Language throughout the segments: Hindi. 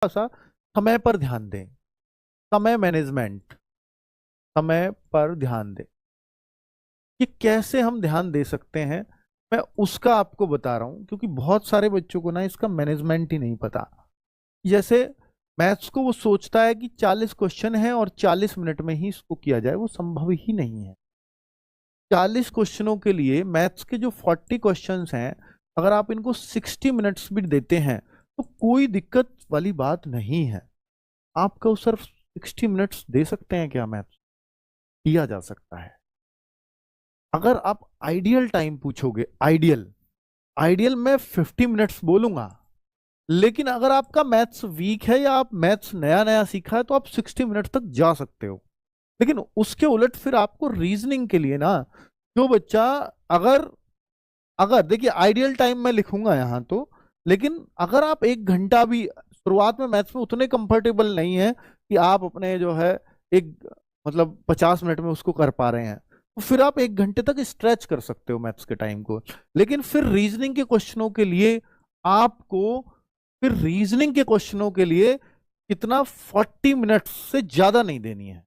सा समय पर ध्यान दें, समय मैनेजमेंट, समय पर ध्यान दें कि कैसे हम ध्यान दे सकते हैं। मैं उसका आपको बता रहा हूं, क्योंकि बहुत सारे बच्चों को ना इसका मैनेजमेंट ही नहीं पता। जैसे मैथ्स को वो सोचता है कि 40 क्वेश्चन है और 40 मिनट में ही इसको किया जाए, वो संभव ही नहीं है। 40 क्वेश्चनों के लिए मैथ्स के जो 40 क्वेश्चंस हैं, अगर आप इनको 60 मिनट्स भी देते हैं तो कोई दिक्कत वाली बात नहीं है। आपको सिर्फ 60 मिनट्स दे सकते हैं क्या? मैथ्स दिया जा सकता है। अगर आप आइडियल टाइम पूछोगे, आइडियल आइडियल मैं 50 मिनट्स बोलूंगा, लेकिन अगर आपका मैथ्स वीक है या आप मैथ्स नया नया सीखा है तो आप 60 मिनट तक जा सकते हो। लेकिन उसके उलट फिर आपको रीजनिंग के लिए ना, जो बच्चा अगर अगर देखिए आइडियल टाइम मैं लिखूंगा यहाँ तो, लेकिन अगर आप 1 घंटा भी शुरुआत में मैथ्स में उतने कंफर्टेबल नहीं है कि आप अपने जो है एक मतलब 50 मिनट में उसको कर पा रहे हैं, तो फिर आप 1 घंटे तक स्ट्रेच कर सकते हो मैथ्स के टाइम को। लेकिन फिर रीजनिंग के क्वेश्चनों के लिए आपको फिर रीजनिंग के क्वेश्चनों के लिए कितना 40 मिनट्स से ज्यादा नहीं देनी है।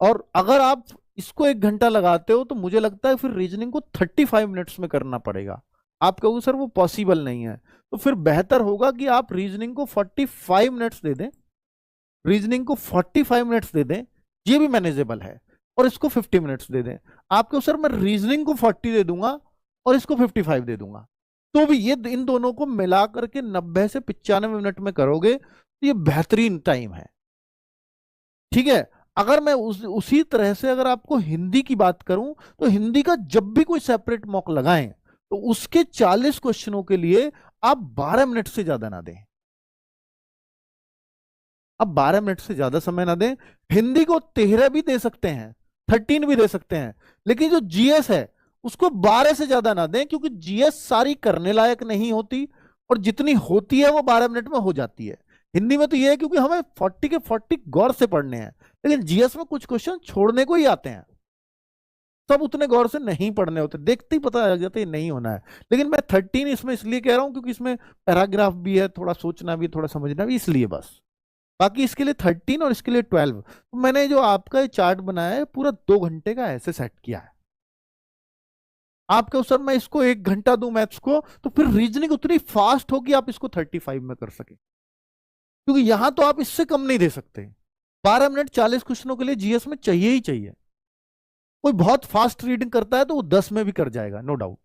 और अगर आप इसको 1 घंटा लगाते हो तो मुझे लगता है फिर रीजनिंग को 35 मिनट्स में करना पड़ेगा। आप कहोगे सर वो पॉसिबल नहीं है, तो फिर बेहतर होगा कि आप रीजनिंग को 45 मिनट्स दे दें, रीजनिंग को 45 मिनट्स दे दें, ये भी मैनेजेबल है। और इसको 50 मिनट्स दे दें। आपको सर मैं रीजनिंग को 40 दे दूंगा और इसको 55 दे दूंगा, तो भी ये इन दोनों को मिला करके 90 से 95 मिनट में करोगे तो ये बेहतरीन टाइम है। ठीक है। अगर मैं उसी तरह से अगर आपको हिंदी की बात करूं, तो हिंदी का जब भी कोई सेपरेट मॉक लगाएं तो उसके 40 क्वेश्चनों के लिए आप 12 मिनट से ज्यादा ना दें। अब 12 मिनट से ज्यादा समय ना दें। हिंदी को 13 भी दे सकते हैं, 13 भी दे सकते हैं, लेकिन जो जीएस है उसको 12 से ज्यादा ना दें, क्योंकि जीएस सारी करने लायक नहीं होती और जितनी होती है वो 12 मिनट में हो जाती है। हिंदी में तो ये है क्योंकि हमें 40 के 40 गौर से पढ़ने हैं, लेकिन जीएस में कुछ क्वेश्चन छोड़ने को ही आते हैं, सब उतने गौर से नहीं पढ़ने होते, देखते ही पता लग जाता है नहीं होना है। लेकिन मैं 13 इसमें इसलिए कह रहा हूं क्योंकि इसमें पैराग्राफ भी है, थोड़ा सोचना भी, थोड़ा समझना भी, इसलिए बस। बाकी इसके लिए 13 और इसके लिए 12। तो मैंने जो आपका ये चार्ट बनाया है पूरा 2 घंटे का ऐसे सेट किया है। आपके सर मैं इसको 1 घंटा दूं मैथ्स को, तो फिर रीजनिंग उतनी फास्ट होगी आप इसको 35 में कर सके, क्योंकि यहां तो आप इससे कम नहीं दे सकते। 12 मिनट 40 क्वेश्चनों के लिए जीएस में चाहिए ही चाहिए। कोई बहुत फास्ट रीडिंग करता है तो वो 10 में भी कर जाएगा, नो डाउट।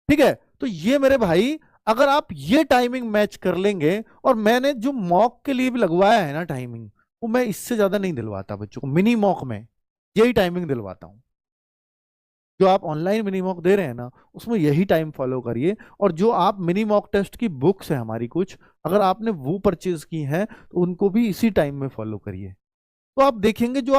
ठीक है। तो ये मेरे भाई, अगर आप ये टाइमिंग मैच कर लेंगे, और मैंने जो मॉक के लिए भी लगवाया है ना टाइमिंग, वो मैं इससे ज्यादा नहीं दिलवाता बच्चों को। मिनी मॉक में यही टाइमिंग दिलवाता हूं। जो आप ऑनलाइन मिनी मॉक दे रहे हैं ना, उसमें यही टाइम फॉलो करिए। और जो आप मिनी मॉक टेस्ट की बुक्स है हमारी कुछ, अगर आपने वो परचेज की हैं तो उनको भी इसी टाइम में फॉलो करिए, तो आप देखेंगे जो